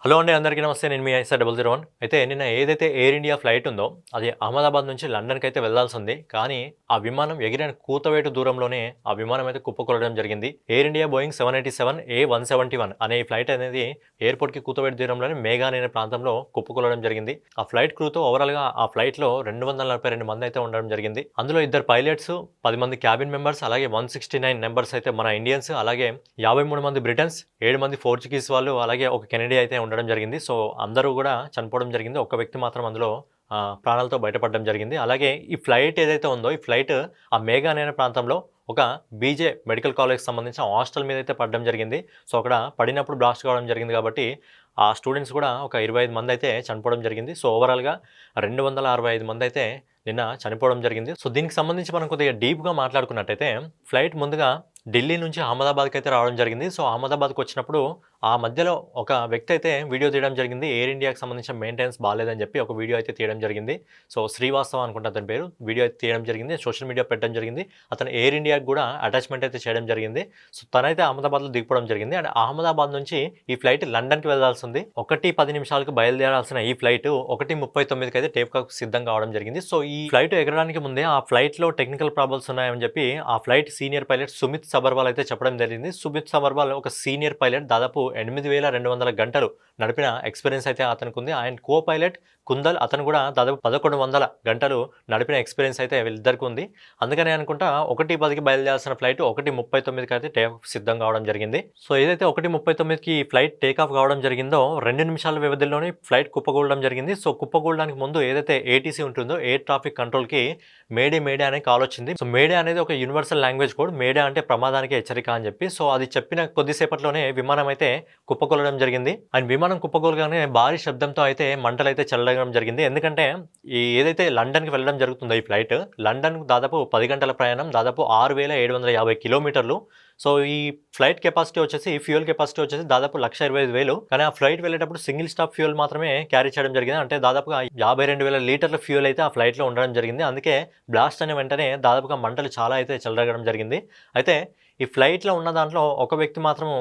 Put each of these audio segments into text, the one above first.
Hello అండి, అందరికీ నమస్తే. నేను మీ ఐసా 001. అయితే నిన్న ఏదైతే ఎయిర్ ఇండియా ఫ్లైట్ ఉందో అది అహ్మదాబాద్ నుంచి లండన్కి అయితే వెళ్లాల్సి ఉంది. కానీ ఆ విమానం ఎగిరిన కూతవేటు దూరంలోనే ఆ విమానం అయితే కుప్పకూలడం జరిగింది. ఎయిర్ ఇండియా బోయింగ్ 787 A171 అనే ఈ ఫ్లైట్ అనేది ఎయిర్పోర్ట్కి కూతవేటు దూరంలోనే మేఘాని అనే ప్రాంతంలో కుప్పకూలడం జరిగింది. ఆ ఫ్లైట్ క్రూతో ఓవరాల్గా ఆ ఫ్లైట్లో 242 మంది అయితే ఉండడం జరిగింది. అందులో ఇద్దరు పైలట్స్, 10 మంది క్యాబిన్ మెంబర్స్, అలాగే 169 మెంబర్స్ అయితే మన ఇండియన్స్, అలాగే 53 మంది బ్రిటన్స్, 7 మంది పోర్చుగీస్ వాళ్ళు, అలాగే ఒక కెనడియా అయితే ఉండడం జరిగింది. సో అందరూ కూడా చనిపోవడం జరిగింది. ఒక్క వ్యక్తి మాత్రం అందులో ప్రాణాలతో బయటపడడం జరిగింది. అలాగే ఈ ఫ్లైట్ ఏదైతే ఉందో ఈ ఫ్లైట్ ఆ మేఘాని అనే ప్రాంతంలో ఒక బీజే మెడికల్ కాలేజ్కి సంబంధించిన హాస్టల్ మీద అయితే పడడం జరిగింది. సో అక్కడ పడినప్పుడు బ్లాస్ట్ కావడం జరిగింది కాబట్టి ఆ స్టూడెంట్స్ కూడా ఒక 25 మంది అయితే చనిపోవడం జరిగింది. సో ఓవరాల్గా 265 మంది అయితే నిన్న చనిపోవడం జరిగింది. సో దీనికి సంబంధించి మనం కొద్దిగా డీప్గా మాట్లాడుకున్నట్టయితే ఫ్లైట్ ముందుగా ఢిల్లీ నుంచి అహ్మదాబాద్కి అయితే రావడం జరిగింది. సో అహ్మదాబాద్కి వచ్చినప్పుడు ఆ మధ్యలో ఒక వ్యక్తి అయితే వీడియో తీయడం జరిగింది. ఎయిర్ ఇండియాకి సంబంధించిన మెయింటెనెన్స్ బాగాలేదని చెప్పి ఒక వీడియో అయితే తీయడం జరిగింది. సో శ్రీవాస్తవ అనుకుంటా అతని పేరు. వీడియో అయితే తీయడం జరిగింది, సోషల్ మీడియా పెట్టడం జరిగింది. అతను ఎయిర్ ఇండియాకి కూడా అటాచ్మెంట్ అయితే చేయడం జరిగింది. సో తనైతే అహ్మదాబాద్లో దిగిపోవడం జరిగింది. అండ్ అహ్మదాబాద్ నుంచి ఈ ఫ్లైట్ లండన్కి వెళ్లాల్సి ఉంది. 1:10 బయలుదేరాల్సిన ఈ ఫ్లైట్ 1:39కి అయితే టేక్ సిద్ధం కావడం జరిగింది. సో ఈ ఫ్లైట్ ఎగరడానికి ముందే ఆ ఫ్లైట్లో టెక్నికల్ ప్రాబ్లమ్స్ ఉన్నాయని చెప్పి ఆ flight senior pilot Sumit Sabharwal అయితే చెప్పడం జరిగింది. సుమిత్ సబర్వాల్ ఒక సీనియర్ పైలట్, దాదాపు 8,200 గంటలు నడిపిన ఎక్స్పీరియన్స్ అయితే అతనికి ఉంది. ఆయన కో పైలట్ కుందల్, అతను కూడా దాదాపు 1,100 గంటలు నడిపిన ఎక్స్పీరియన్స్ అయితే వీళ్ళిద్దరికి ఉంది. అందుకని అనుకుంటా 1:10కి బయలుదేరాల్సిన ఫ్లైట్ 1:39కి అయితే టేక్ సిద్ధం కావడం జరిగింది. సో ఏదైతే 1:39కి ఫ్లైట్ టేక్ ఆఫ్ కావడం జరిగిందో 2 నిమిషాల వ్యవధిలోనే ఫ్లైట్ కుప్పకూలడం జరిగింది. సో కుప్పకూలడానికి ముందు ఏదైతే ఏటీసీ ఉంటుందో ఎయిర్ ట్రాఫిక్ కంట్రోల్కి మేడే అనే కాల్ వచ్చింది. సో మేడే అనేది ఒక యూనివర్సల్ లాంగ్వేజ్ కోడ్. మేడే అంటే ప్రమాదానికి హెచ్చరిక అని చెప్పి. సో అది చెప్పిన కొద్దిసేపట్లోనే విమానం అయితే కుప్పకూలడం జరిగింది. అండ్ విమానం కుప్పకూలగానే భారీ శబ్దంతో అయితే మంటలు అయితే చెల్లడం జరిగింది. ఎందుకంటే ఈ ఏదైతే లండన్కి వెళ్ళడం జరుగుతుందో ఈ ఫ్లైట్, లండన్ దాదాపు 10 గంటల ప్రయాణం, దాదాపు 6,750 కిలోమీటర్లు. సో ఈ ఫ్లైట్ కెపాసిటీ వచ్చేసి, ఫ్యూయల్ కెపాసిటీ వచ్చేసి దాదాపు 1,25,000. కానీ ఆ ఫ్లైట్ వెళ్ళేటప్పుడు సింగిల్ స్టాప్ ఫ్యూయల్ మాత్రమే క్యారీ చేయడం జరిగింది. అంటే దాదాపుగా 52,000 లీటర్ల ఫ్యూయల్ అయితే ఆ ఫ్లైట్లో ఉండడం జరిగింది. అందుకే బ్లాస్ట్ అనే వెంటనే దాదాపుగా మంటలు చాలా అయితే చెలరగడం జరిగింది. అయితే ఈ ఫ్లైట్లో ఉన్న దాంట్లో ఒక వ్యక్తి మాత్రము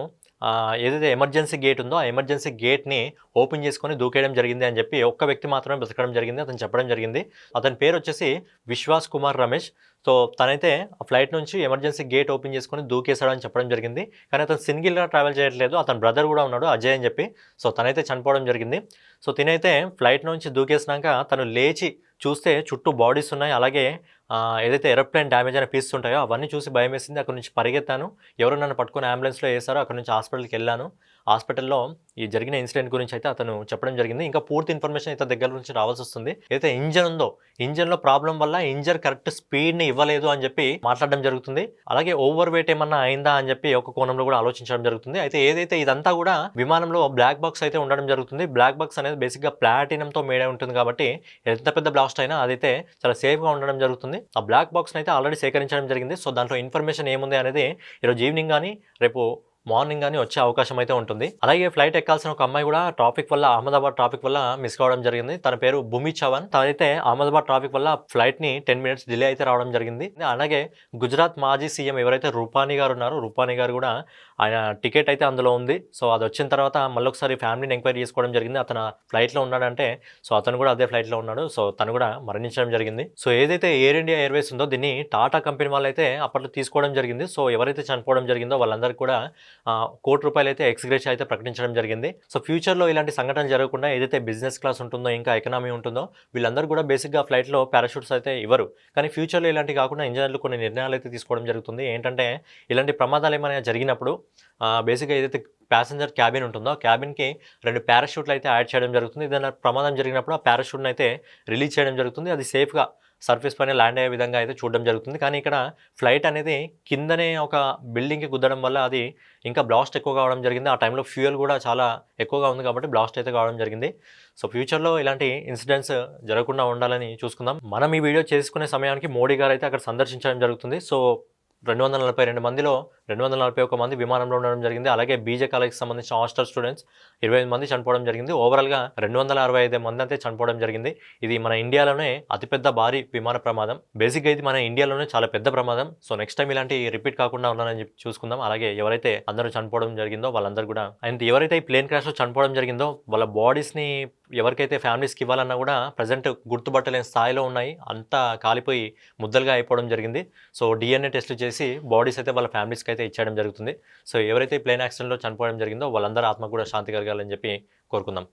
ఏదైతే ఎమర్జెన్సీ గేట్ ఉందో ఆ ఎమర్జెన్సీ గేట్ని ఓపెన్ చేసుకొని దూకేయడం జరిగింది అని చెప్పి ఒక్క వ్యక్తి మాత్రమే బ్రతకడం జరిగింది. అతను చెప్పడం జరిగింది. అతని పేరు వచ్చేసి విశ్వాస్ కుమార్ రమేష్. సో తనైతే ఆ ఫ్లైట్ నుంచి ఎమర్జెన్సీ గేట్ ఓపెన్ చేసుకొని దూకేశాడని చెప్పడం జరిగింది. కానీ అతను సింగిల్గా ట్రావెల్ చేయట్లేదు, అతని బ్రదర్ కూడా ఉన్నాడు అజయ్ అని చెప్పి. సో తనైతే చనిపోవడం జరిగింది. సో తినైతే ఫ్లైట్ నుంచి దూకేసినాక తను లేచి చూస్తే చుట్టూ బాడీస్ ఉన్నాయి. అలాగే ఏదైతే ఏరోప్లేన్ డ్యామేజ్ అయిన పీసెస్ ఉంటాయో అవన్నీ చూసి భయం వేసింది. అక్కడి నుంచి పరిగెత్తాను. ఎవరు నన్ను పట్టుకొని అంబులెన్స్లో వేశారో అక్కడి నుంచి హాస్పిటల్కి వెళ్ళాను. హాస్పిటల్లో ఈ జరిగిన ఇన్సిడెంట్ గురించి అయితే అతను చెప్పడం జరిగింది. ఇంకా పూర్తి ఇన్ఫర్మేషన్ అయితే దగ్గర నుంచి రావాల్సి వస్తుంది. అయితే ఇంజన్ ఉందో, ఇంజన్లో ప్రాబ్లం వల్ల ఇంజన్ కరెక్ట్ స్పీడ్ని ఇవ్వలేదు అని చెప్పి మాట్లాడడం జరుగుతుంది. అలాగే ఓవర్ వెయిట్ ఏమన్నా అయిందా అని చెప్పి ఒక కోణంలో కూడా ఆలోచించడం జరుగుతుంది. అయితే ఏదైతే ఇదంతా కూడా విమానంలో బ్లాక్ బాక్స్ అయితే ఉండడం జరుగుతుంది. బ్లాక్ బాక్స్ అనేది బేసిక్గా ప్లాటినంతో మేడే ఉంటుంది కాబట్టి ఎంత పెద్ద బ్లాస్ట్ అయినా అదైతే చాలా సేఫ్గా ఉండడం జరుగుతుంది. ఆ బ్లాక్ బాక్స్ని అయితే ఆల్రెడీ సేకరించడం జరిగింది. సో దాంట్లో ఇన్ఫర్మేషన్ ఏముంది అనేది ఈరోజు ఈవినింగ్ కానీ రేపు మార్నింగ్ కానీ వచ్చే అవకాశం అయితే ఉంటుంది. అలాగే ఫ్లైట్ ఎక్కాల్సిన ఒక అమ్మాయి కూడా ట్రాఫిక్ వల్ల, అహ్మదాబాద్ ట్రాఫిక్ వల్ల మిస్ కావడం జరిగింది. తన పేరు భూమి చవన్. తనైతే అహ్మదాబాద్ ట్రాఫిక్ వల్ల ఫ్లైట్ని 10 మినిట్స్ డిలే అయితే రావడం జరిగింది. అలాగే గుజరాత్ మాజీ సీఎం ఎవరైతే రూపానీ గారు ఉన్నారో, రూపానీ గారు కూడా ఆయన టికెట్ అయితే అందులో ఉంది. సో అది వచ్చిన తర్వాత మళ్ళీ ఒకసారి ఫ్యామిలీని ఎంక్వైరీ చేసుకోవడం జరిగింది. అతను ఫ్లైట్లో ఉన్నాడంటే సో అతను కూడా అదే ఫ్లైట్లో ఉన్నాడు. సో తను కూడా మరణించడం జరిగింది. సో ఏదైతే ఎయిర్ ఇండియా ఎయిర్వేస్ ఉందో దీన్ని టాటా కంపెనీ వాళ్ళు అయితే అప్పట్లో తీసుకోవడం జరిగింది. సో ఎవరైతే చనిపోవడం జరిగిందో వాళ్ళందరికీ కూడా ₹1,00,00,000 అయితే ఎక్స్‌గ్రేషియా అయితే ప్రకటించడం జరిగింది. సో ఫ్యూచర్లో ఇలాంటి సంఘటనలు జరగకుండా ఏదైతే బిజినెస్ క్లాస్ ఉంటుందో, ఇంకా ఎకనామీ ఉంటుందో వీళ్ళందరూ కూడా బేసిక్గా ఫ్లైట్లో పారాషూట్స్ అయితే ఇవ్వరు. కానీ ఫ్యూచర్లో ఇలాంటివి కాకుండా ఇంజనీర్లు కొన్ని నిర్ణయాలు అయితే తీసుకోవడం జరుగుతుంది. ఏంటంటే ఇలాంటి ప్రమాదాలు ఏమైనా జరిగినప్పుడు బేసిక్గా ఏదైతే ప్యాసింజర్ క్యాబిన్ ఉంటుందో ఆ క్యాబిన్కి 2 పారాషూట్లు అయితే యాడ్ చేయడం జరుగుతుంది. ఏదైనా ప్రమాదం జరిగినప్పుడు ఆ పారాషూట్ని అయితే రిలీజ్ చేయడం జరుగుతుంది. అది సేఫ్గా సర్ఫేస్ పైన ల్యాండ్ అయ్యే విధంగా అయితే చూడడం జరుగుతుంది. కానీ ఇక్కడ ఫ్లైట్ అనేది కిందనే ఒక బిల్డింగ్కి గుద్దడం వల్ల అది ఇంకా బ్లాస్ట్ ఎక్కువ కావడం జరిగింది. ఆ టైంలో ఫ్యూయల్ కూడా చాలా ఎక్కువగా ఉంది కాబట్టి బ్లాస్ట్ అయితే కావడం జరిగింది. సో ఫ్యూచర్లో ఇలాంటి ఇన్సిడెంట్స్ జరగకుండా ఉండాలని చూసుకుందాం. మనం ఈ వీడియో చేసుకునే సమయానికి మోడీ గారు అయితే అక్కడ సందర్శించడం జరుగుతుంది. సో 242 మందిలో 241 మంది విమానంలో ఉండడం జరిగింది. అలాగే బీజే కాలేజ్‌కి సంబంధించిన హాస్టల్ స్టూడెంట్స్ 25 మంది చనిపోవడం జరిగింది. ఓవరాల్‌గా 265 మందైతే చనిపోవడం జరిగింది. ఇది మన ఇండియాలోనే అతిపెద్ద భారీ విమాన ప్రమాదం. బేసిక్‌గా ఇది మన ఇండియాలోనే చాలా పెద్ద ప్రమాదం. సో, నెక్స్ట్ టైమ్ ఇలాంటి రిపీట్ కాకుండా ఉండాలని చెప్పి చూసుకుందాం. అలాగే ఎవరైతే అందరూ చనిపోవడం జరిగిందో వాళ్ళందరూ కూడా అండ్ ఎవరైతే ఈ ప్లేన్ క్రాష్‌లో చనిపోవడం జరిగిందో వాళ్ళ బాడీస్‌ని ఎవరికైతే ఫ్యామిలీస్‌కి ఇవ్వాలన్నా కూడా ప్రెజెంట్ గుర్తుపట్టలేని స్థాయిలో ఉన్నాయి. అంతా కాలిపోయి ముద్దలుగా అయిపోవడం జరిగింది. సో, డీఎన్ఏ టెస్టులు చేసి బాడీస్ అయితే వాళ్ళ ఫ్యామిలీస్‌కి అయితే ఇచ్చేయడం జరుగుతుంది. సో, ఎవరైతే ఈ ప్లేన్ యాక్సిడెంట్‌లో చనిపోవడం జరిగిందో వాళ్ళందరి ఆత్మకు కూడా శాంతి కలగాలని చెప్పి కోరుకుందాం.